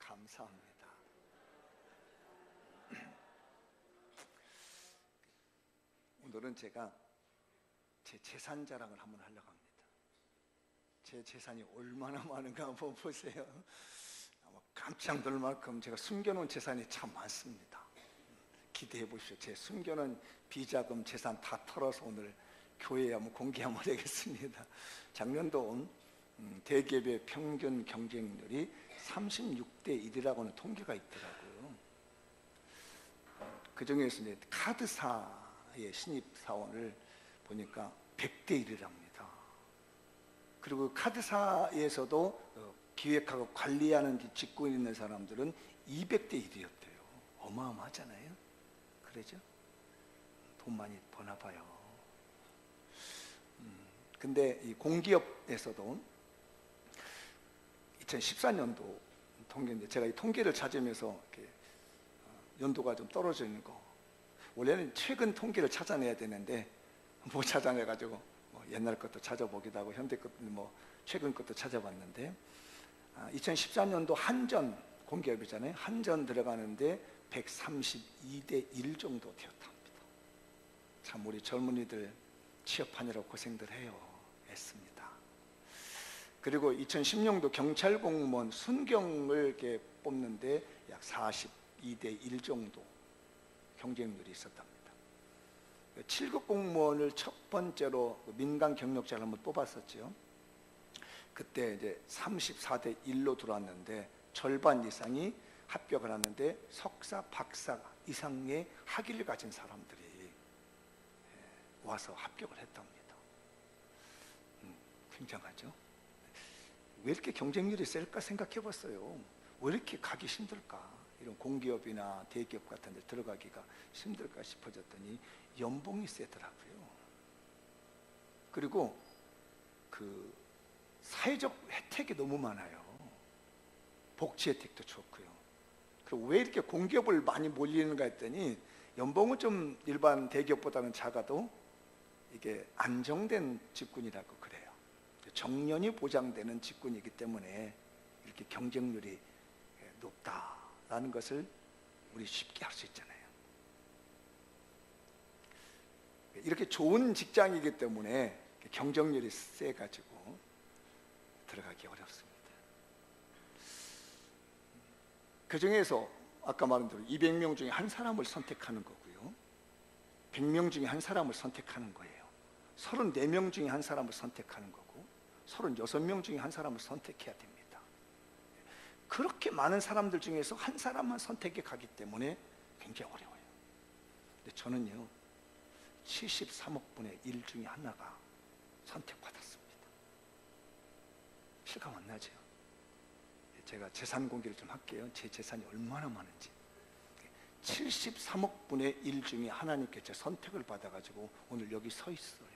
감사합니다. 오늘은 제가 제 재산 자랑을 한번 하려고 합니다. 제 재산이 얼마나 많은가 한번 보세요. 아마 깜짝 놀랄 만큼 제가 숨겨놓은 재산이 참 많습니다. 기대해 보십시오. 제 숨겨놓은 비자금 재산 다 털어서 오늘 교회에 한번 공개 한번 하겠습니다. 작년도 대기업의 평균 경쟁률이 36대 1이라고는 통계가 있더라고요. 그 중에서 이제 카드사의 신입사원을 보니까 100대 1이랍니다. 그리고 카드사에서도 기획하고 관리하는 직군에 있는 사람들은 200대 1이었대요. 어마어마하잖아요. 그러죠? 돈 많이 버나 봐요. 근데 이 공기업에서도 2014년도 통계인데, 제가 이 통계를 찾으면서 이렇게 연도가 좀 떨어지는 거, 원래는 최근 통계를 찾아내야 되는데 못 찾아내가지고 옛날 것도 찾아보기도 하고 현대 것도 최근 것도 찾아봤는데, 2014년도 한전 공기업이잖아요. 한전 들어가는데 132대 1 정도 되었답니다. 참 우리 젊은이들 취업하느라고 고생들 해요. 애씁니다. 그리고 2010년도 경찰 공무원 순경을 이렇게 뽑는데 약 42대 1 정도 경쟁률이 있었답니다. 7급 공무원을 첫 번째로 민간 경력자를 한번 뽑았었죠. 그때 이제 34대 1로 들어왔는데 절반 이상이 합격을 하는데 석사, 박사 이상의 학위를 가진 사람들이 와서 합격을 했답니다. 굉장하죠? 왜 이렇게 경쟁률이 셀까 생각해 봤어요. 왜 이렇게 가기 힘들까? 이런 공기업이나 대기업 같은 데 들어가기가 힘들까 싶어졌더니 연봉이 세더라고요. 그리고 그 사회적 혜택이 너무 많아요. 복지 혜택도 좋고요. 그리고 왜 이렇게 공기업을 많이 몰리는가 했더니 연봉은 좀 일반 대기업보다는 작아도 이게 안정된 직군이라고 그래요. 정년이 보장되는 직군이기 때문에 이렇게 경쟁률이 높다라는 것을 우리 쉽게 알 수 있잖아요. 이렇게 좋은 직장이기 때문에 경쟁률이 세가지고 들어가기 어렵습니다. 그 중에서 아까 말한 대로 200명 중에 한 사람을 선택하는 거고요, 100명 중에 한 사람을 선택하는 거예요. 34명 중에 한 사람을 선택하는 거고 36명 중에 한 사람을 선택해야 됩니다. 그렇게 많은 사람들 중에서 한 사람만 선택해 가기 때문에 굉장히 어려워요. 근데 저는요 73억 분의 1 중에 하나가 선택받았습니다. 실감 안 나죠? 제가 재산 공개를 좀 할게요. 제 재산이 얼마나 많은지. 73억 분의 1 중에 하나님께 제 선택을 받아가지고 오늘 여기 서 있어요.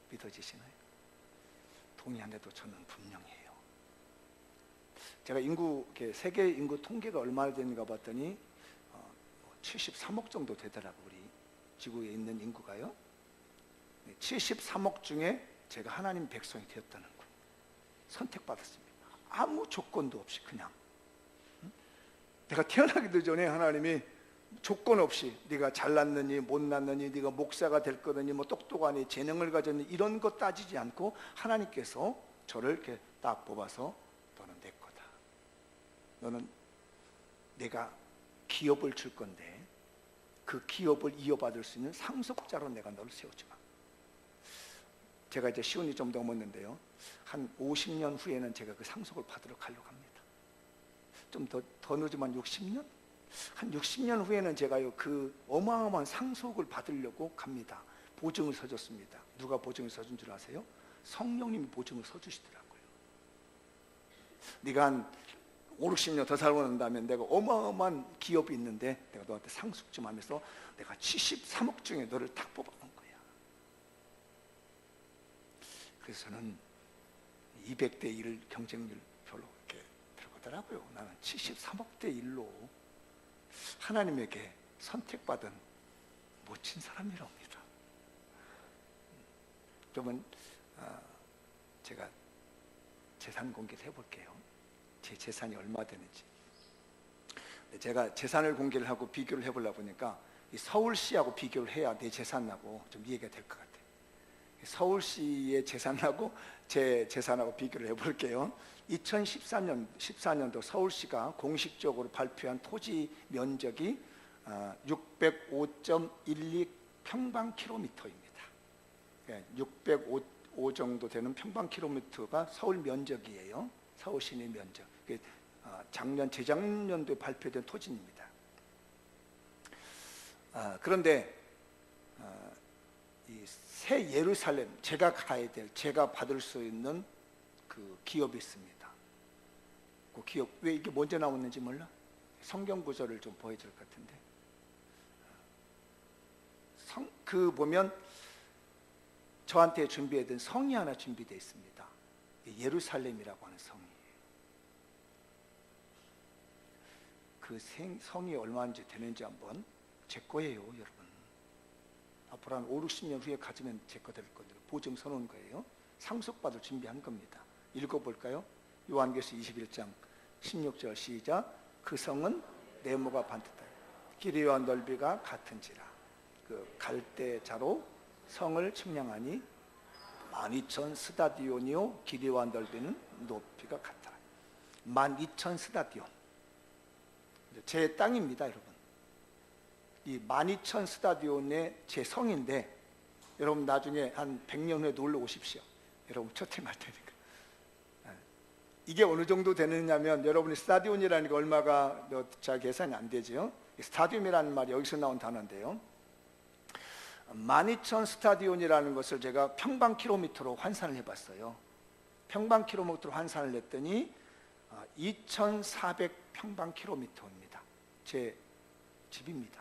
믿어지시나요? 동의 안 해도 저는 분명해요. 제가 세계 인구 통계가 얼마나 되는가 봤더니 73억 정도 되더라고요. 우리 지구에 있는 인구가요. 73억 중에 제가 하나님 백성이 되었다는 거, 선택받았습니다. 아무 조건도 없이 그냥. 내가 태어나기도 전에 하나님이 조건 없이 네가 잘났느니 못났느니 네가 목사가 될 거느니 똑똑하니 재능을 가졌니 이런 거 따지지 않고 하나님께서 저를 이렇게 딱 뽑아서 너는 내 거다. 너는 내가 기업을 줄 건데 그 기업을 이어받을 수 있는 상속자로 내가 너를 세우지마. 제가 이제 시온이 좀 넘었는데요, 한 50년 후에는 제가 그 상속을 받으러 가려고 합니다. 좀 더 늦으면 60년? 한 60년 후에는 제가요 그 어마어마한 상속을 받으려고 갑니다. 보증을 서줬습니다. 누가 보증을 서준 줄 아세요? 성령님이 보증을 서주시더라고요. 네가 한 5, 60년 더 살고 난다면 내가 어마어마한 기업이 있는데 내가 너한테 상속 좀 하면서 내가 73억 중에 너를 딱 뽑아놓은 거야. 그래서 저는 200대 1 경쟁률 별로 이렇게 들어가더라고요. 나는 73억대 1로 하나님에게 선택받은 멋진 사람이랍니다. 그러면 제가 재산 공개를 해볼게요. 제 재산이 얼마 되는지. 제가 재산을 공개를 하고 비교를 해보려 보니까 이 서울시하고 비교를 해야 내 재산하고 좀 이해가 될 것 같아요. 서울시의 재산하고 제 재산하고 비교를 해볼게요. 2014년도 서울시가 공식적으로 발표한 토지 면적이 605.12 평방킬로미터입니다. 605 정도 되는 평방킬로미터가 서울 면적이에요. 서울 시내 면적. 재작년도에 발표된 토지입니다. 그런데 이 새 예루살렘, 제가 가야 될, 제가 받을 수 있는 그 기업이 있습니다. 그 기업, 왜 이게 먼저 나왔는지 몰라? 성경 구절을 좀 보여줄 것 같은데. 보면 저한테 준비해둔 성이 하나 준비되어 있습니다. 예루살렘이라고 하는 성이에요. 그 성이 얼마인지 되는지 한번, 제 거예요, 여러분. 앞으로 한 5, 60년 후에 가지면 제 거 될 건데 보증 서놓은 거예요. 상속받을 준비한 겁니다. 읽어볼까요? 요한계시 21장 16절 시작. 그 성은 네모가 반듯하여 길이와 넓이가 같은지라. 그 갈대자로 성을 측량하니 12,000 스타디온이요 길이와 넓이는 높이가 같아. 12,000 스타디온. 제 땅입니다, 여러분. 이 12,000 스타디온의 제 성인데, 여러분 나중에 한 100년 후에 놀러 오십시오. 여러분 초청할 테니까. 이게 어느 정도 되느냐면, 여러분이 스타디온이라는 게 얼마가 잘 계산이 안 되죠. 스타디움이라는 말이 여기서 나온 단어인데요. 12,000 스타디온이라는 것을 제가 평방킬로미터로 환산을 해봤어요. 평방킬로미터로 환산을 했더니 2,400 평방킬로미터입니다. 제 집입니다.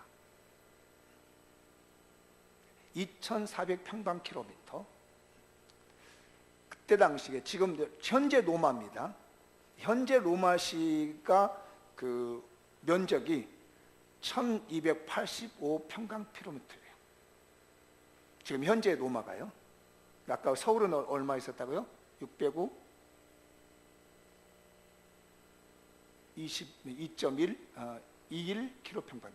2,400 평방킬로미터. 그때 당시에, 지금 현재 로마입니다. 현재 로마시가 그 면적이 1,285 평방킬로미터예요. 지금 현재 로마가요. 아까 서울은 얼마 있었다고요? 605 22.1 21km.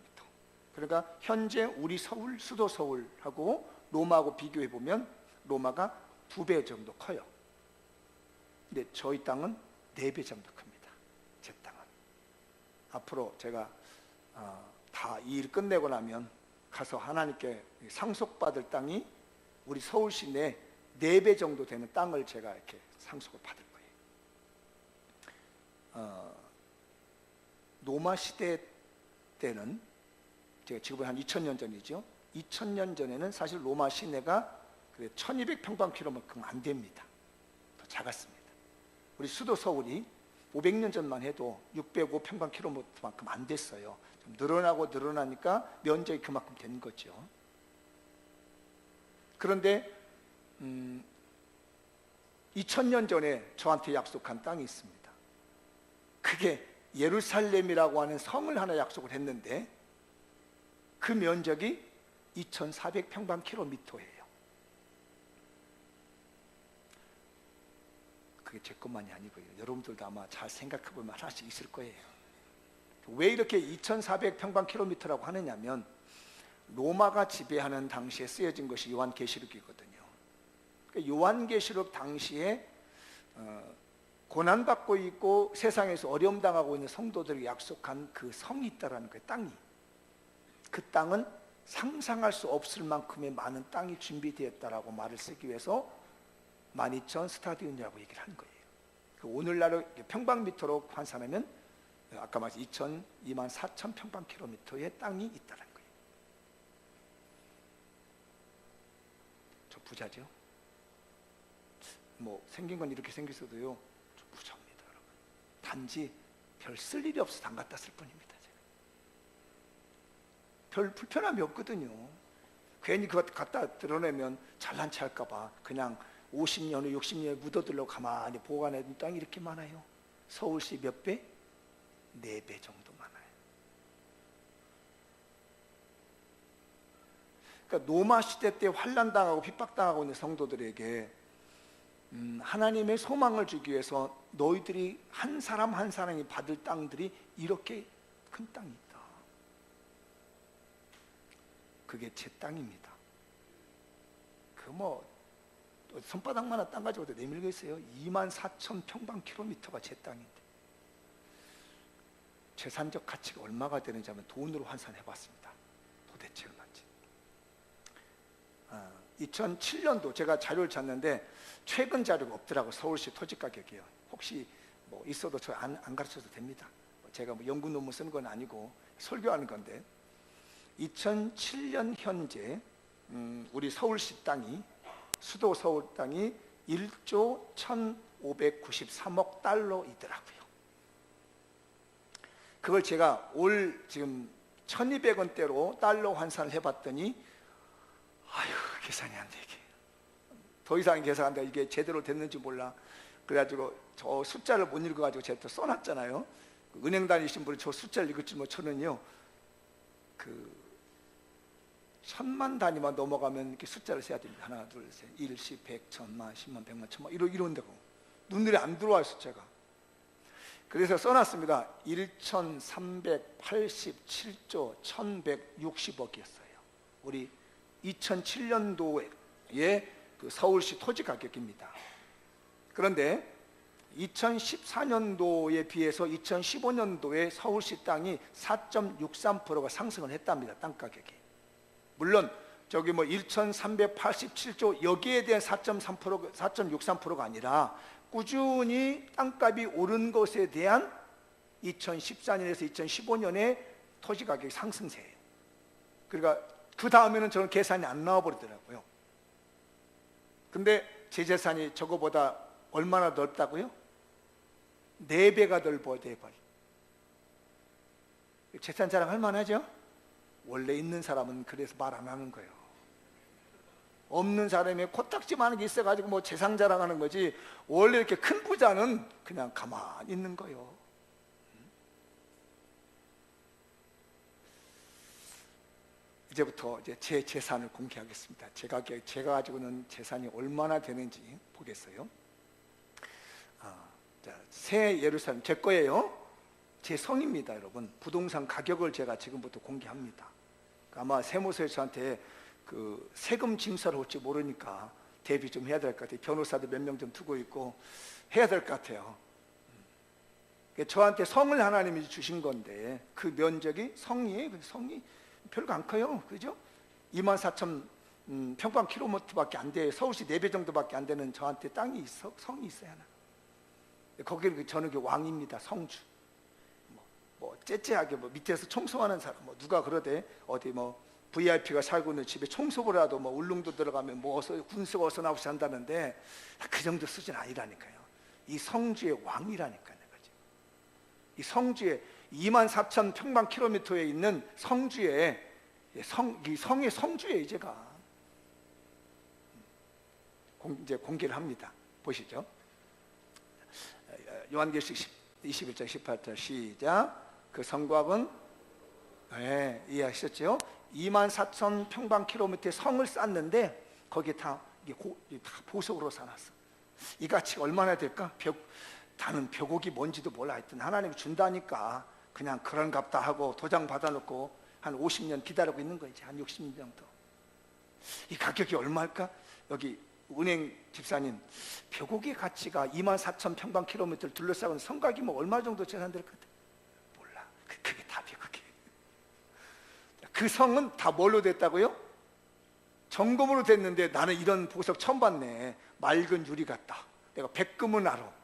그러니까 현재 우리 서울, 수도 서울하고 로마하고 비교해 보면 로마가 2배 정도 커요. 근데 저희 땅은 4배 정도 큽니다. 제 땅은. 앞으로 제가 다 이 일 끝내고 나면 가서 하나님께 상속받을 땅이 우리 서울시 내 4배 정도 되는 땅을 제가 이렇게 상속을 받을 거예요. 로마 시대 때는, 제가 지금 한 2000년 전이죠. 2000년 전에는 사실 로마 시내가 1200평방킬로미터만큼 안 됩니다. 더 작았습니다. 우리 수도 서울이 500년 전만 해도 605평방킬로미터만큼 안 됐어요. 좀 늘어나니까 면적이 그만큼 된 거죠. 그런데 2000년 전에 저한테 약속한 땅이 있습니다. 그게 예루살렘이라고 하는 성을 하나 약속을 했는데, 그 면적이 2,400평방킬로미터예요. 그게 제 것만이 아니고요. 여러분들도 아마 잘 생각해 보면 하나씩 있을 거예요. 왜 이렇게 2,400평방킬로미터라고 하느냐면, 로마가 지배하는 당시에 쓰여진 것이 요한계시록이거든요. 요한계시록 당시에 고난받고 있고 세상에서 어려움 당하고 있는 성도들에게 약속한 그 성이 있다라는 거예요. 땅이. 그 땅은 상상할 수 없을 만큼의 많은 땅이 준비되었다라고 말을 쓰기 위해서 12,000 스타디온이라고 얘기를 하는 거예요. 오늘날의 평방미터로 환산하면 아까 말씀 24,000 평방킬로미터의 땅이 있다는 거예요. 저 부자죠? 뭐 생긴 건 이렇게 생겼어도요, 저 부자입니다, 여러분. 단지 별 쓸 일이 없어서 안 갖다 쓸 뿐입니다. 제가. 별 불편함이 없거든요. 괜히 그거 갖다 드러내면 잘난 체 할까 봐 그냥 50년 후 60년에 묻어두려고 가만히 보관해둔 땅이 이렇게 많아요. 서울시 몇 배? 4배 정도 많아요. 그러니까 로마 시대 때 환난당하고 핍박당하고 있는 성도들에게 하나님의 소망을 주기 위해서 너희들이 한 사람 한 사람이 받을 땅들이 이렇게 큰 땅이 있다. 그게 제 땅입니다. 그 뭐 손바닥만한 땅 가지고 내밀고 있어요. 24,000평방킬로미터가 제 땅인데 재산적 가치가 얼마가 되는지 한번 돈으로 환산해 봤습니다. 도대체 얼마인지. 2007년도 제가 자료를 찾는데 최근 자료가 없더라고. 서울시 토지 가격이요. 혹시 뭐 있어도 저 안 가르쳐도 됩니다. 제가 뭐 연구 논문 쓴 건 아니고 설교하는 건데 2007년 현재 우리 서울시 땅이 수도 서울 땅이 1조 1,593억 달러이더라고요. 그걸 제가 올 지금 1,200원대로 달러 환산을 해봤더니 아유 계산이 안 되게. 더 이상 계산 안 돼. 이게 제대로 됐는지 몰라. 그래가지고 저 숫자를 못 읽어가지고 제가 또 써놨잖아요. 은행 다니신 분이 저 숫자를 읽을지 뭐 저는요 그 1,000만 단위만 넘어가면 이렇게 숫자를 세야 됩니다. 하나, 둘, 셋, 1, 10, 100, 1,000만, 10만, 100만, 1,000만 이런다고 눈들이 안 들어와요 숫자가. 그래서 써놨습니다. 1,387조 1,160억이었어요. 우리 2007년도에 그 서울시 토지 가격입니다. 그런데 2014년도에 비해서 2015년도에 서울시 땅이 4.63%가 상승을 했답니다. 땅 가격이. 물론 저기 뭐 1,387조 여기에 대한 4.3%, 4.63%가 아니라 꾸준히 땅값이 오른 것에 대한 2014년에서 2015년의 토지 가격 상승세예요. 그러니까 그 다음에는 저는 계산이 안 나와 버리더라고요. 근데 제 재산이 저거보다 얼마나 넓다고요? 4배가 넓어요. 4배. 재산 자랑 할 만하죠? 원래 있는 사람은 그래서 말 안 하는 거예요. 없는 사람이 코딱지만한 게 있어가지고 뭐 재산 자랑하는 거지, 원래 이렇게 큰 부자는 그냥 가만히 있는 거예요. 이제부터 이제 제 재산을 공개하겠습니다. 제가 가지고 있는 재산이 얼마나 되는지 보겠어요. 새 예루살렘 제 거예요. 제 성입니다, 여러분. 부동산 가격을 제가 지금부터 공개합니다. 아마 세무서에서 저한테 그 세금 징수를 올지 모르니까 대비 좀 해야 될 것 같아요. 변호사도 몇 명 좀 두고 있고 해야 될 것 같아요. 저한테 성을 하나님이 주신 건데 그 면적이 성이 별거 안 커요. 그죠? 24,000 평방킬로미터밖에 안 돼. 서울시 4배 정도밖에 안 되는 저한테 성이 있어요, 하나. 거기는 저는 왕입니다. 성주. 뭐 째째하게 뭐 밑에서 청소하는 사람, 뭐 누가 그러대 어디 뭐 VIP가 살고 있는 집에 청소부라도 뭐 울릉도 들어가면 뭐 군수가 어서 나오시 한다는데 그 정도 수준 아니라니까요. 이 성주의 왕이라니까요. 이 성주에 24,000 평방킬로미터에 있는 성주에 이 성의 성주에 제가 이제 공개를 합니다. 보시죠. 요한계시록 21장 18절 시작. 그 성곽은 이해하셨죠? 24,000 평방킬로미터의 성을 쌓는데 거기에 다 보석으로 쌓았어. 이 가치가 얼마나 될까? 나는 벽옥이 뭔지도 몰라. 하여튼 하나님이 준다니까 그냥 그런갑다 하고 도장 받아놓고 한 50년 기다리고 있는 거지. 한 60년 정도. 이 가격이 얼마일까? 여기 은행 집사님, 벽옥의 가치가 24,000 평방킬로미터를 둘러싸고 성곽이면 얼마 정도 재산될 것 같아? 몰라. 그게 답이야. 그게. 그 성은 다 뭘로 됐다고요? 정금으로 됐는데 나는 이런 보석 처음 봤네. 맑은 유리 같다. 내가 백금은 알아.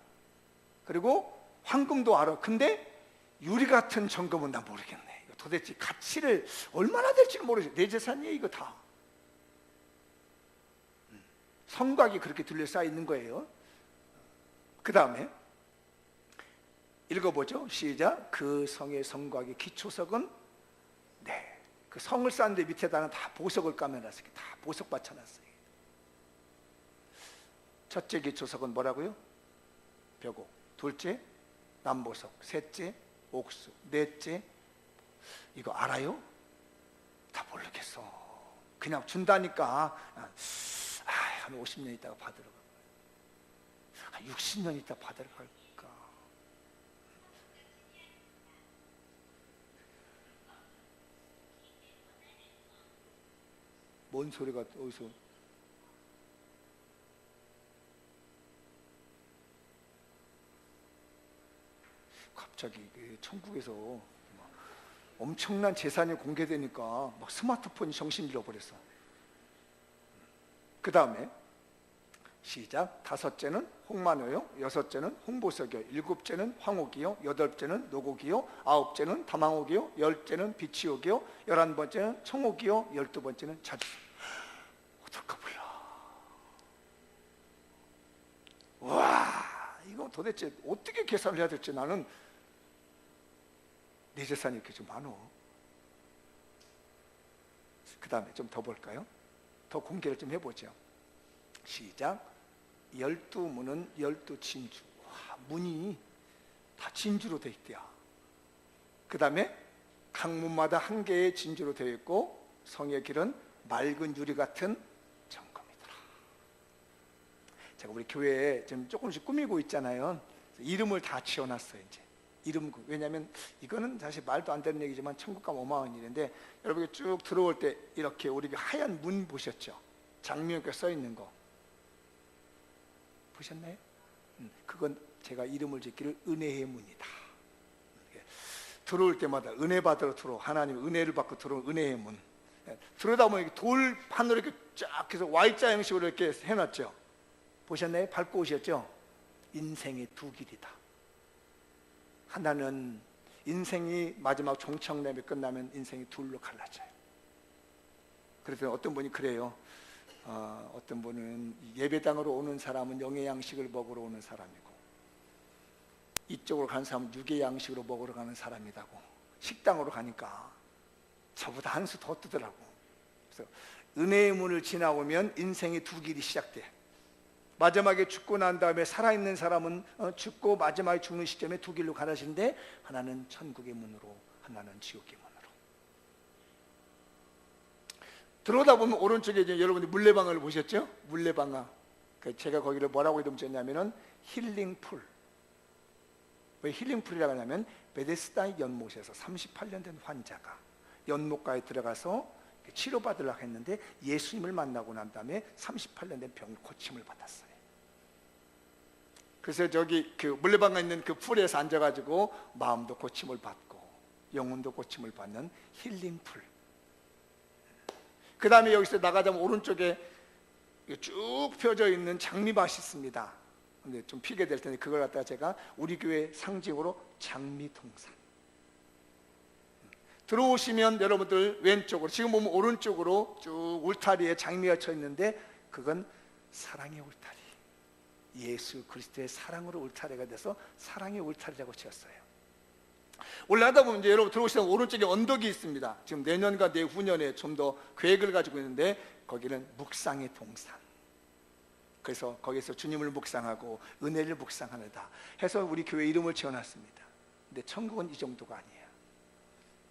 그리고 황금도 알아. 근데 유리 같은 정금은 나 모르겠네. 도대체 가치를 얼마나 될지를 모르겠어. 내 재산이에요 이거 다. 성곽이 그렇게 둘러싸여 있는 거예요. 그 다음에 읽어보죠. 시작. 그 성의 성곽의 기초석은 그 성을 쌓는데 밑에다는 다 보석을 까매놨어요. 다 보석 받쳐놨어요. 첫째 기초석은 뭐라고요? 벽옥. 둘째 남보석. 셋째 옥수. 넷째 이거 알아요? 다 모르겠어. 그냥 준다니까 한 50년 있다가 받으러 가. 60년 있다 받으러 갈까? 뭔 소리가 어디서? 갑자기 천국에서 엄청난 재산이 공개되니까 막 스마트폰이 정신 잃어버렸어. 그 다음에 시작. 다섯째는 홍만호요, 여섯째는 홍보석이요, 일곱째는 황옥이요, 여덟째는 노곡이요, 아홉째는 다망옥이요, 열째는 비치옥이요, 11번째는 청옥이요, 12번째는 자주석. 어떨까 몰라. 와, 이거 도대체 어떻게 계산을 해야 될지. 나는 내 재산이 이렇게 좀 많어. 그 다음에 좀 더 볼까요? 더 공개를 좀 해보죠. 시작. 12문은 12진주. 와, 문이 다 진주로 되어 있대요. 그 다음에 각 문마다 한 개의 진주로 되어 있고 성의 길은 맑은 유리 같은 정금이더라. 제가 우리 교회에 지금 조금씩 꾸미고 있잖아요. 이름을 다 지어놨어요. 이제 이름, 왜냐하면 이거는 사실 말도 안 되는 얘기지만 천국 가면 어마어마한 일인데, 여러분이 쭉 들어올 때 이렇게 우리 하얀 문 보셨죠? 장미역에 써 있는 거 보셨나요? 그건 제가 이름을 짓기를 은혜의 문이다. 들어올 때마다 은혜 받으러 들어, 하나님 은혜를 받고 들어온 은혜의 문. 들어다 보면 돌판으로 이렇게 쫙 해서 Y자 형식으로 이렇게 해놨죠. 보셨나요? 밟고 오셨죠? 인생의 두 길이다. 하나는 인생이 마지막 종착역이 끝나면 인생이 둘로 갈라져요. 그래서 어떤 분이 그래요. 어떤 분은 예배당으로 오는 사람은 영의 양식을 먹으러 오는 사람이고, 이쪽으로 가는 사람은 육의 양식으로 먹으러 가는 사람이라고. 식당으로 가니까 저보다 한 수 더 뜨더라고. 그래서 은혜의 문을 지나오면 인생의 두 길이 시작돼. 마지막에 죽고 난 다음에 살아있는 사람은 죽고 마지막에 죽는 시점에 두 길로 가라신데, 하나는 천국의 문으로, 하나는 지옥의 문으로. 들어오다 보면 오른쪽에 이제 여러분들 물레방아를 보셨죠? 물레방아. 제가 거기를 뭐라고 이름 지었냐면은 힐링풀. 왜 힐링풀이라고 하냐면, 베데스다 연못에서 38년 된 환자가 연못가에 들어가서 치료받으려고 했는데 예수님을 만나고 난 다음에 38년 된 병을 고침을 받았어요. 그래서 저기 그 물레방아 있는 그 풀에서 앉아가지고 마음도 고침을 받고 영혼도 고침을 받는 힐링풀. 그 다음에 여기서 나가자면 오른쪽에 쭉 펴져 있는 장미밭이 있습니다. 근데 좀 피게 될 텐데 그걸 갖다가 제가 우리 교회 상징으로 장미동산. 들어오시면 여러분들 왼쪽으로, 지금 보면 오른쪽으로 쭉 울타리에 장미가 쳐 있는데 그건 사랑의 울타리. 예수 그리스도의 사랑으로 울타리가 돼서 사랑의 울타리라고 지었어요. 올라가다 보면 이제 여러분 들어오시면 오른쪽에 언덕이 있습니다. 지금 내년과 내후년에 좀 더 계획을 가지고 있는데 거기는 묵상의 동산. 그래서 거기서 주님을 묵상하고 은혜를 묵상하다 해서 우리 교회 이름을 지어놨습니다. 근데 천국은 이 정도가 아니에요.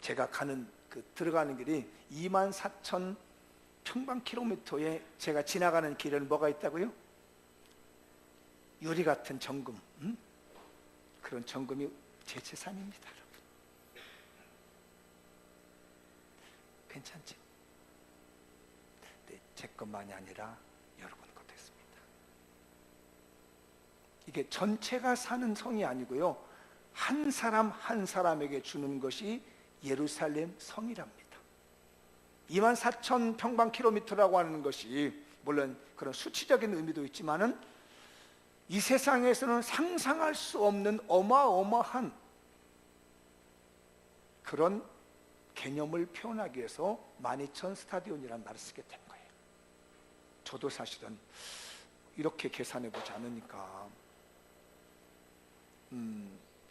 제가 가는 들어가는 길이 24,000 평방킬로미터에 제가 지나가는 길은 뭐가 있다고요? 유리 같은 정금. 그런 정금이 제 재산입니다, 여러분. 괜찮지? 네, 제 것만이 아니라 여러분 것도 있습니다. 이게 전체가 사는 성이 아니고요, 한 사람 한 사람에게 주는 것이 예루살렘 성이랍니다. 24,000 평방킬로미터라고 하는 것이 물론 그런 수치적인 의미도 있지만은 이 세상에서는 상상할 수 없는 어마어마한 그런 개념을 표현하기 위해서 12,000 스타디온이라는 말을 쓰게 된 거예요. 저도 사실은 이렇게 계산해 보지 않으니까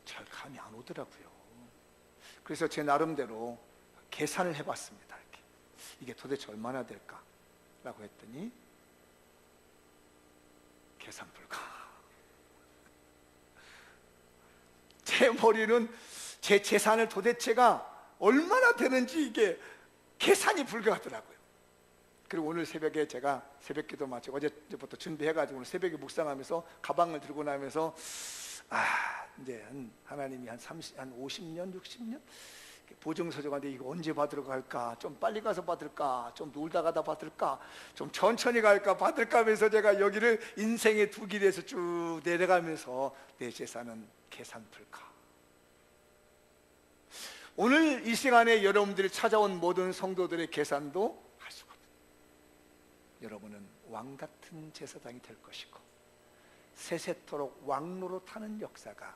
잘 감이 안 오더라고요. 그래서 제 나름대로 계산을 해봤습니다. 이게 도대체 얼마나 될까? 라고 했더니 계산 불가. 제 머리는 제 재산을 도대체가 얼마나 되는지 이게 계산이 불가하더라고요. 그리고 오늘 새벽에 제가 새벽기도 마치고 어제부터 준비해가지고 오늘 새벽에 묵상하면서 가방을 들고 나면서 이제 하나님이 한 50년, 60년 보증서적한데 이거 언제 받으러 갈까? 좀 빨리 가서 받을까? 좀 놀다 가다 받을까? 좀 천천히 갈까? 받을까? 하면서 제가 여기를 인생의 두 길에서 쭉 내려가면서 내 재산은 계산풀까? 오늘 이 시간에 여러분들이 찾아온 모든 성도들의 계산도 할 수가 없습니다. 여러분은 왕같은 제사장이 될 것이고 세세토록 왕노릇하는 역사가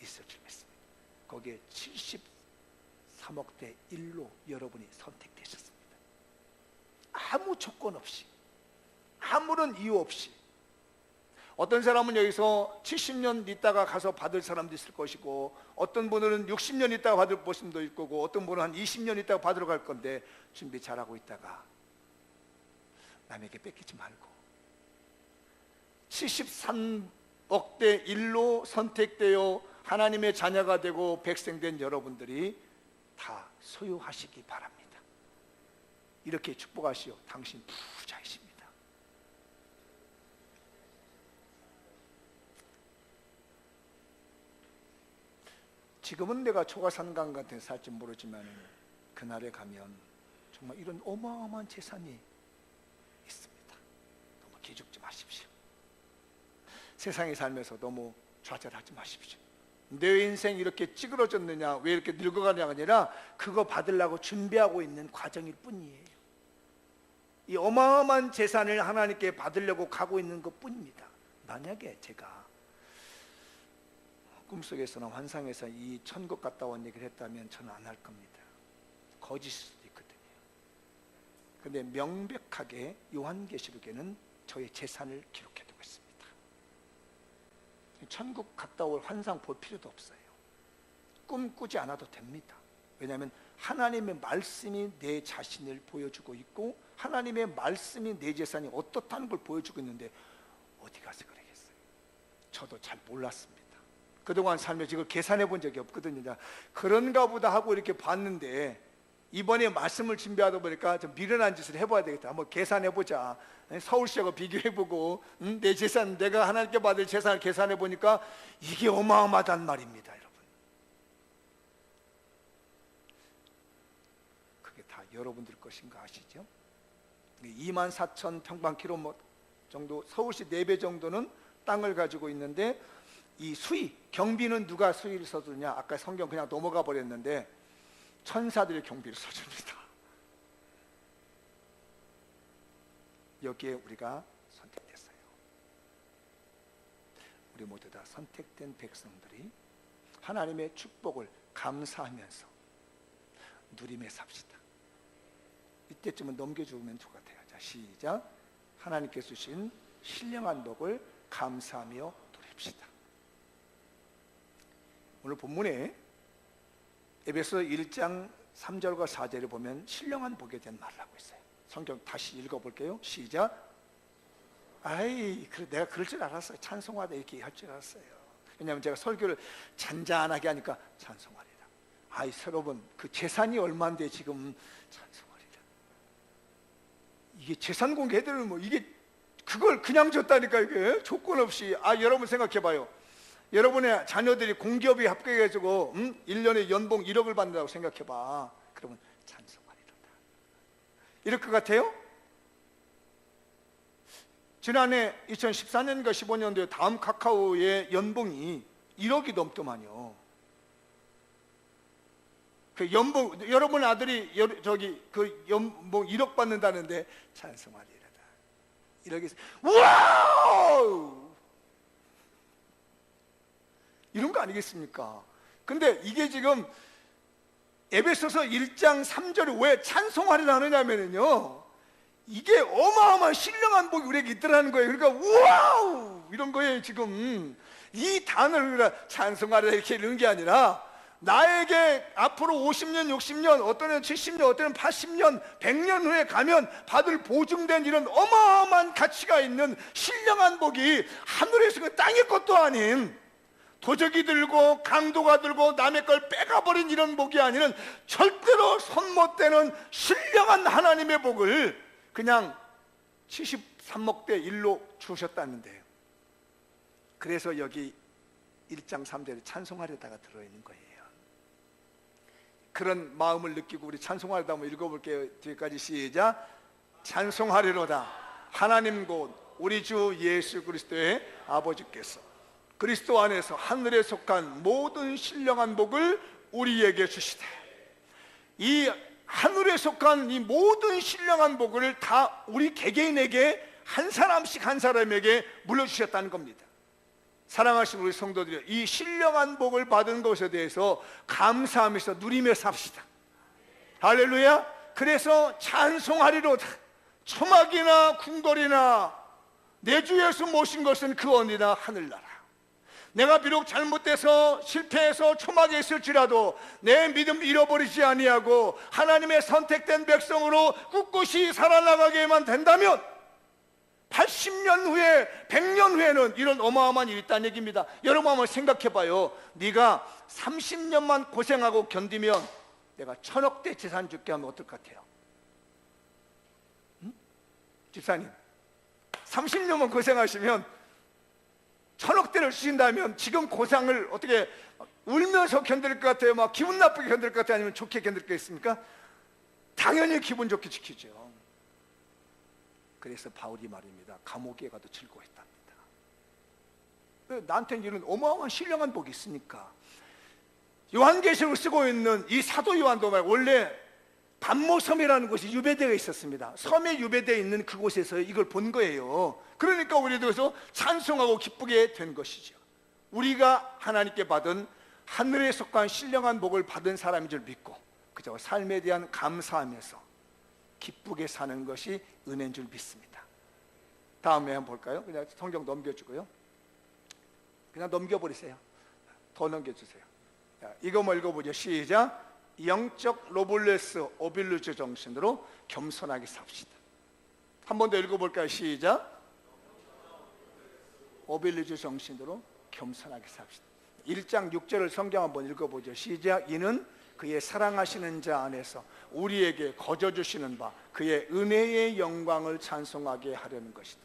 있을 줄 믿습니다. 거기에 73억 대 1로 여러분이 선택되셨습니다. 아무 조건 없이, 아무런 이유 없이. 어떤 사람은 여기서 70년 있다가 가서 받을 사람도 있을 것이고, 어떤 분은 60년 있다가 받을 것도 있고, 어떤 분은 한 20년 있다가 받으러 갈 건데 준비 잘하고 있다가 남에게 뺏기지 말고 73억 대 1로 선택되어 하나님의 자녀가 되고 백성된 여러분들이 다 소유하시기 바랍니다. 이렇게 축복하시오. 당신 부자이십니다. 지금은 내가 초가산강 같은 데 살지 모르지만 그날에 가면 정말 이런 어마어마한 재산이 있습니다. 너무 기죽지 마십시오. 세상에 살면서 너무 좌절하지 마십시오. 내 인생 이렇게 찌그러졌느냐, 왜 이렇게 늙어가냐가 아니라 그거 받으려고 준비하고 있는 과정일 뿐이에요. 이 어마어마한 재산을 하나님께 받으려고 가고 있는 것 뿐입니다. 만약에 제가 꿈속에서나 환상에서 이 천국 갔다 온 얘기를 했다면 저는 안 할 겁니다. 거짓일 수도 있거든요. 그런데 명백하게 요한계시록에는 저의 재산을 기록해두고 있습니다. 천국 갔다 올 환상 볼 필요도 없어요. 꿈꾸지 않아도 됩니다. 왜냐하면 하나님의 말씀이 내 자신을 보여주고 있고 하나님의 말씀이 내 재산이 어떻다는 걸 보여주고 있는데 어디 가서 그러겠어요. 저도 잘 몰랐습니다. 그동안 살면서 이걸 계산해 본 적이 없거든요. 그런가 보다 하고 이렇게 봤는데 이번에 말씀을 준비하다 보니까 좀 미련한 짓을 해봐야 되겠다. 한번 계산해보자. 서울시하고 비교해보고 내 재산, 내가 하나님께 받을 재산을 계산해보니까 이게 어마어마하단 말입니다. 여러분, 그게 다 여러분들 것인 거 아시죠? 24,000평방킬로 정도, 서울시 4배 정도는 땅을 가지고 있는데 이 수익, 경비는 누가 수익을 써주냐? 아까 성경 그냥 넘어가 버렸는데 천사들이 경비를 써줍니다. 여기에 우리가 선택됐어요. 우리 모두 다 선택된 백성들이 하나님의 축복을 감사하면서 누리며 삽시다. 이때쯤은 넘겨주면 좋을 것 같아요. 자, 시작. 하나님께서 주신 신령한 복을 감사하며 누립시다. 오늘 본문에 에베소 1장 3절과 4절을 보면 신령한 복에 대한 말을 하고 있어요. 성경 다시 읽어볼게요. 시작. 내가 그럴 줄 알았어요. 찬송하다 이렇게 할 줄 알았어요. 왜냐하면 제가 설교를 잔잔하게 하니까 찬송하리라. 여러분, 그 재산이 얼마인데 지금 찬송하리라. 이게 재산 공개해드리면 이게 그걸 그냥 줬다니까. 이게 조건 없이. 여러분 생각해봐요. 여러분의 자녀들이 공기업에 합격해가지고 1년에 연봉 1억을 받는다고 생각해봐. 그러면 찬송하리로다. 이럴 것 같아요? 지난해 2014년인가 15년도에 다음 카카오의 연봉이 1억이 넘더만요. 그 연봉, 여러분 아들이 그 연봉 1억 받는다는데 찬송하리로다. 1억이 와우! 이런 거 아니겠습니까? 근데 이게 지금 에베소서 1장 3절에 왜 찬송하리라 하느냐면요, 이게 어마어마한 신령한 복이 우리에게 있더라는 거예요. 그러니까 우와우! 이런 거에 지금 이 단어를 찬송하리라 이렇게 이러는 게 아니라 나에게 앞으로 50년, 60년, 어떤 애는 70년, 어떤 애는 80년, 100년 후에 가면 받을 보증된 이런 어마어마한 가치가 있는 신령한 복이 하늘에서 그 땅의 것도 아닌 도적이 들고 강도가 들고 남의 걸 빼가버린 이런 복이 아니는 절대로 손 못 대는 신령한 하나님의 복을 그냥 73목 대 1로 주셨다는데요. 그래서 여기 1장 3절에 찬송하려다가 들어있는 거예요. 그런 마음을 느끼고 우리 찬송하려다 한번 읽어볼게요. 뒤에까지 시작. 찬송하리로다 하나님 곧 우리 주 예수 그리스도의 아버지께서 그리스도 안에서 하늘에 속한 모든 신령한 복을 우리에게 주시되, 이 하늘에 속한 이 모든 신령한 복을 다 우리 개개인에게 한 사람씩 한 사람에게 물려주셨다는 겁니다. 사랑하시는 우리 성도들이 이 신령한 복을 받은 것에 대해서 감사하면서 누리며 삽시다. 할렐루야. 그래서 찬송하리로다. 초막이나 궁궐이나 내 주 예수 모신 것은 그 어디나 하늘나라. 내가 비록 잘못돼서 실패해서 초막에 있을지라도 내 믿음 잃어버리지 아니하고 하나님의 선택된 백성으로 꿋꿋이 살아나가게만 된다면 80년 후에 100년 후에는 이런 어마어마한 일이 있다는 얘기입니다. 여러분 한번 생각해봐요. 네가 30년만 고생하고 견디면 내가 1000억대 재산 줄게 하면 어떨 것 같아요? 집사님 30년만 고생하시면 1000억대를 주신다면 지금 고생을 어떻게 울면서 견딜 것 같아요? 막 기분 나쁘게 견딜 것 같아요? 아니면 좋게 견딜 것 있습니까? 당연히 기분 좋게 지키죠. 그래서 바울이 말입니다. 감옥에 가도 즐거워했답니다. 나한테는 이런 어마어마한 신령한 복이 있으니까. 요한계시록을 쓰고 있는 이 사도 요한도 말 원래 반모섬이라는 곳이 유배되어 있었습니다. 섬에 유배되어 있는 그곳에서 이걸 본 거예요. 그러니까 우리도 그래서 찬송하고 기쁘게 된 것이죠. 우리가 하나님께 받은 하늘에 속한 신령한 복을 받은 사람인 줄 믿고 그저 삶에 대한 감사하면서 기쁘게 사는 것이 은혜인 줄 믿습니다. 다음에 한번 볼까요? 그냥 성경 넘겨주고요. 그냥 넘겨버리세요. 더 넘겨주세요. 자, 이거 뭐 읽어보죠. 시작. 영적 로블레스 오빌루즈 정신으로 겸손하게 삽시다. 한 번 더 읽어볼까요? 시작. 오빌루즈 정신으로 겸손하게 삽시다. 1장 6절을 성경 한번 읽어보죠. 시작. 이는 그의 사랑하시는 자 안에서 우리에게 거저주시는 바 그의 은혜의 영광을 찬송하게 하려는 것이다.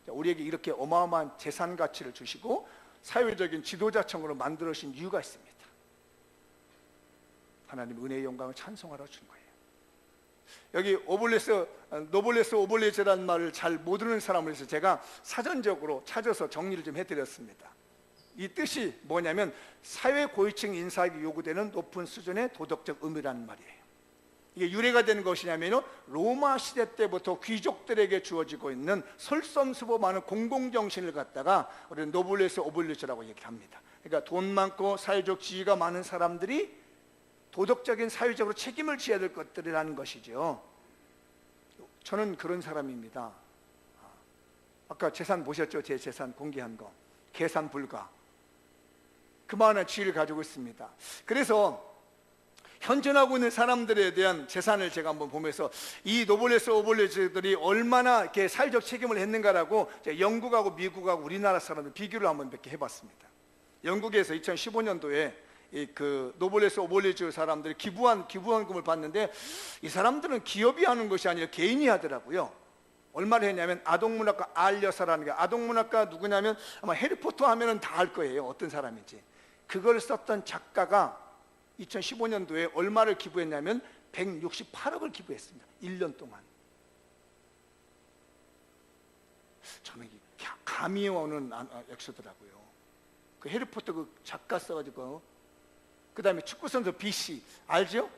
우리에게 이렇게 어마어마한 재산 가치를 주시고 사회적인 지도자층으로 만들어주신 이유가 있습니다. 하나님 은혜의 영광을 찬송하러 준 거예요. 여기 노블레스 오블레즈라는 말을 잘 모르는 사람을 위해서 제가 사전적으로 찾아서 정리를 좀 해드렸습니다. 이 뜻이 뭐냐면 사회 고위층 인사에게 요구되는 높은 수준의 도덕적 의무라는 말이에요. 이게 유래가 되는 것이냐면 로마 시대 때부터 귀족들에게 주어지고 있는 솔선수범 많은 공공정신을 갖다가 우리는 노블레스 오블레즈라고 얘기합니다. 그러니까 돈 많고 사회적 지위가 많은 사람들이 도덕적인 사회적으로 책임을 져야 될 것들이라는 것이죠. 저는 그런 사람입니다. 아까 재산 보셨죠? 제 재산 공개한 거 계산 불가. 그만한 지위를 가지고 있습니다. 그래서 현존하고 있는 사람들에 대한 재산을 제가 한번 보면서 이 노블레스 오블레즈들이 얼마나 이렇게 사회적 책임을 했는가라고 영국하고 미국하고 우리나라 사람들 비교를 한번 몇 개 해봤습니다. 영국에서 2015년도에 그 노블레스 오블레즈 사람들이 기부원금을 받는데 이 사람들은 기업이 하는 것이 아니라 개인이 하더라고요. 얼마를 했냐면 아동문학가 알 여사라는 게, 아동문학가 누구냐면 아마 해리포터 하면은 다 알 거예요. 어떤 사람인지. 그걸 썼던 작가가 2015년도에 얼마를 기부했냐면 168억을 기부했습니다. 1년 동안. 저는 감이 오는 액수더라고요. 그 해리포터 그 작가 써가지고. 그 다음에 축구선수 BC 알죠?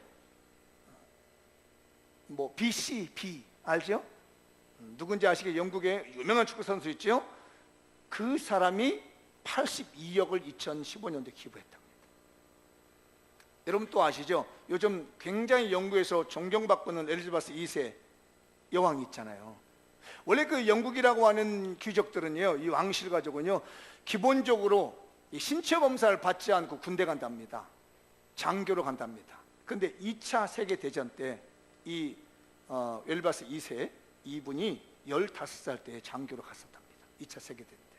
뭐 BCB 알죠? 누군지 아시게? 영국의 유명한 축구선수 있죠? 그 사람이 82억을 2015년도에 기부했답니다. 여러분 또 아시죠? 요즘 굉장히 영국에서 존경받고 있는 엘리자베스 2세 여왕이 있잖아요. 원래 그 영국이라고 하는 귀족들은요, 이 왕실 가족은요, 기본적으로 이 신체 검사를 받지 않고 군대 간답니다. 장교로 간답니다. 그런데 2차 세계대전 때 이 엘리자베스 2세 이분이 15살 때 장교로 갔었답니다. 2차 세계대전 때.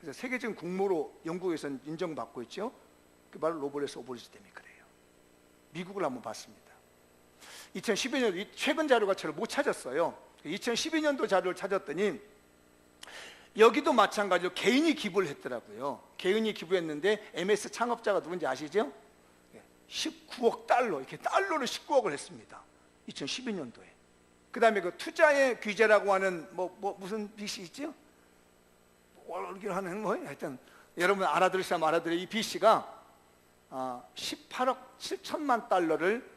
그래서 세계적인 국모로 영국에서는 인정받고 있죠. 그 바로 노블레스 오블레즈 때문에 그래요. 미국을 한번 봤습니다. 2012년 최근 자료가 잘 못 찾았어요. 2012년도 자료를 찾았더니 여기도 마찬가지로 개인이 기부를 했더라고요. 개인이 기부했는데 MS 창업자가 누군지 아시죠? 19억 달러, 이렇게 달러로 19억을 했습니다. 2012년도에. 그 다음에 그 투자의 규제라고 하는 무슨 빚이 있죠? 월기를 하는 뭐 하여튼 여러분 알아들을 사람 알아들어요. 이 BC가 18억 7천만 달러를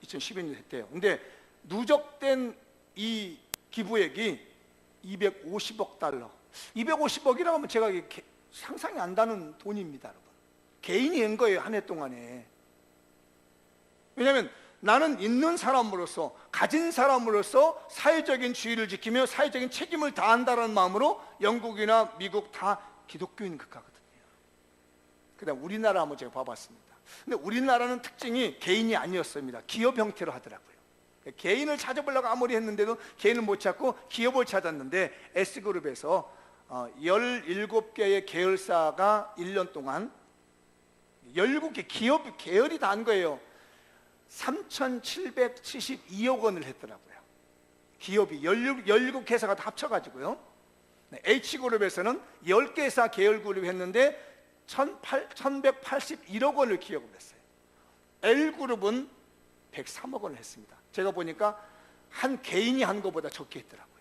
2012년에 했대요. 근데 누적된 이 기부액이 250억 달러. 250억이라고 하면 제가 상상이 안 가는 돈입니다, 여러분. 개인이 한 거예요, 한 해 동안에. 왜냐하면 나는 있는 사람으로서, 가진 사람으로서 사회적인 주의를 지키며 사회적인 책임을 다한다는 마음으로 영국이나 미국 다 기독교인 국가거든요. 그 다음 우리나라 한번 제가 봐봤습니다. 근데 우리나라는 특징이 개인이 아니었습니다. 기업 형태로 하더라고요. 개인을 찾아보려고 아무리 했는데도 개인을 못 찾고 기업을 찾았는데 S그룹에서 17개의 계열사가 1년 동안 17개 기업 계열이 다 한 거예요. 3,772억 원을 했더라고요. 기업이 17개사가 다 합쳐가지고요. H그룹에서는 10개사 계열그룹이 했는데 1,181억 원을 기업을 했어요. L그룹은 103억 원을 했습니다. 제가 보니까 한 개인이 한 것보다 적게 했더라고요.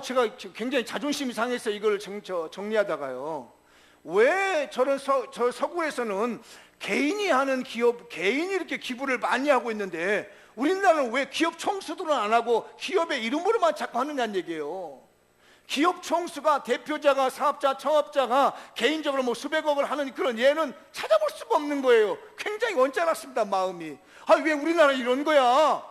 제가 굉장히 자존심이 상해서 이걸 정리하다가요. 왜 저 서구에서는 개인이 하는 기업, 개인이 이렇게 기부를 많이 하고 있는데 우리나라는 왜 기업 총수들은 안 하고 기업의 이름으로만 자꾸 하느냐는 얘기예요. 기업 총수가, 대표자가, 사업자, 창업자가 개인적으로 수백억을 하는 그런 예는 찾아볼 수가 없는 거예요. 굉장히 언짢았습니다, 마음이. 왜 우리나라 이런 거야?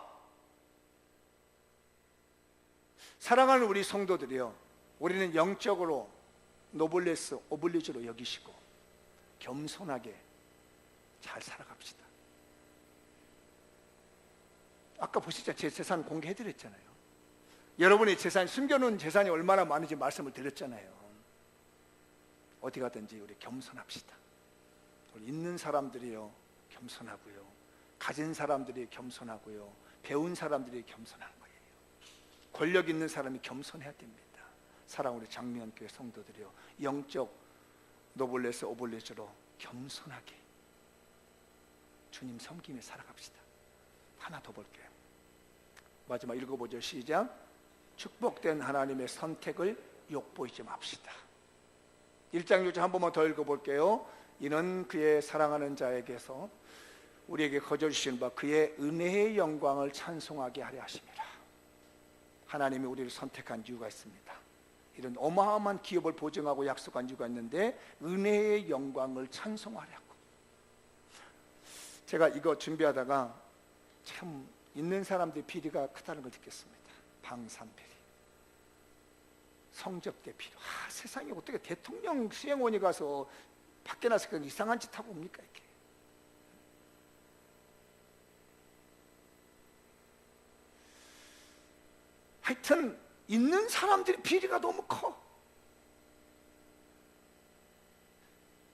사랑하는 우리 성도들이요, 우리는 영적으로 노블레스 오블리주로 여기시고 겸손하게 잘 살아갑시다. 아까 보시죠, 제 재산 공개해드렸잖아요. 여러분의 재산, 숨겨놓은 재산이 얼마나 많은지 말씀을 드렸잖아요. 어디 가든지 우리 겸손합시다. 우리 있는 사람들이요 겸손하고요, 가진 사람들이 겸손하고요, 배운 사람들이 겸손한 거예요. 권력 있는 사람이 겸손해야 됩니다. 사랑 우리 장미연교회 성도들이요, 영적 노블레스 오블레스로 겸손하게 주님 섬기며 살아갑시다. 하나 더 볼게요. 마지막 읽어보죠. 시작. 축복된 하나님의 선택을 욕보이지 맙시다. 1장 6절 한 번만 더 읽어볼게요. 이는 그의 사랑하는 자에게서 우리에게 거저주신 바 그의 은혜의 영광을 찬송하게 하려 하심이라. 하나님이 우리를 선택한 이유가 있습니다. 이런 어마어마한 기업을 보증하고 약속한 이유가 있는데 은혜의 영광을 찬송하려고. 제가 이거 준비하다가 참 있는 사람들의 비리가 크다는 걸 느꼈습니다. 방산비리, 성접대 비리. 세상에 어떻게 대통령 수행원이 가서 밖에 나서 그런 이상한 짓 하고 옵니까 이렇게. 하여튼 있는 사람들의 비리가 너무 커.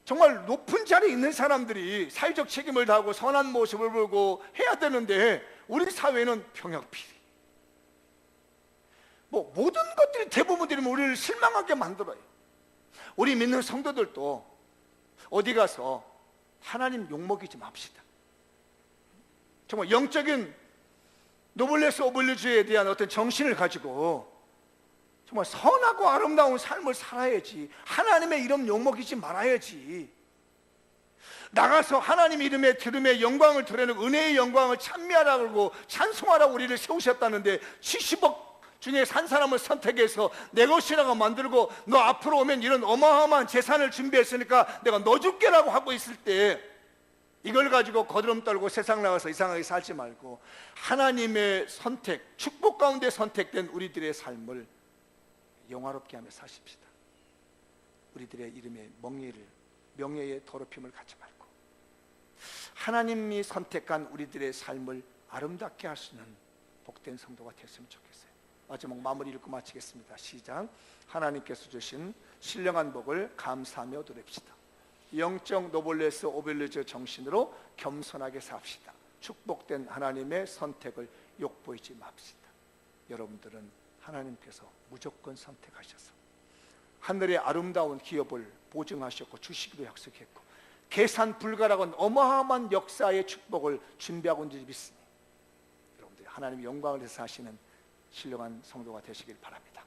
정말 높은 자리에 있는 사람들이 사회적 책임을 다하고 선한 모습을 보고 해야 되는데 우리 사회는 병역비리, 모든 것들이 대부분들이 우리를 실망하게 만들어요. 우리 믿는 성도들도 어디 가서 하나님 욕먹이지 맙시다. 정말 영적인 노블레스 오블리주에 대한 어떤 정신을 가지고 정말 선하고 아름다운 삶을 살아야지. 하나님의 이름 욕먹이지 말아야지. 나가서 하나님 이름에 들음에 영광을 드러내는 은혜의 영광을 찬미하라고 찬송하라고 우리를 세우셨다는데 70억 중에 산 사람을 선택해서 내 것이라고 만들고 너 앞으로 오면 이런 어마어마한 재산을 준비했으니까 내가 너 줄게라고 하고 있을 때 이걸 가지고 거드름 떨고 세상 나가서 이상하게 살지 말고 하나님의 선택, 축복 가운데 선택된 우리들의 삶을 영화롭게 하며 사십시다. 우리들의 이름에 명예의 더럽힘을 갖지 말고 하나님이 선택한 우리들의 삶을 아름답게 할 수 있는 복된 성도가 됐으면 좋겠어요. 마지막 마무리 읽고 마치겠습니다. 시작. 하나님께서 주신 신령한 복을 감사하며 누립시다. 영적 노블레스 오벨리주 정신으로 겸손하게 삽시다. 축복된 하나님의 선택을 욕보이지 맙시다. 여러분들은 하나님께서 무조건 선택하셔서 하늘의 아름다운 기업을 보증하셨고 주시기도 약속했고 계산 불가락은 어마어마한 역사의 축복을 준비하고 있는 줄 믿습니다. 여러분들이 하나님의 영광을 위해서 사시는 신령한 성도가 되시길 바랍니다.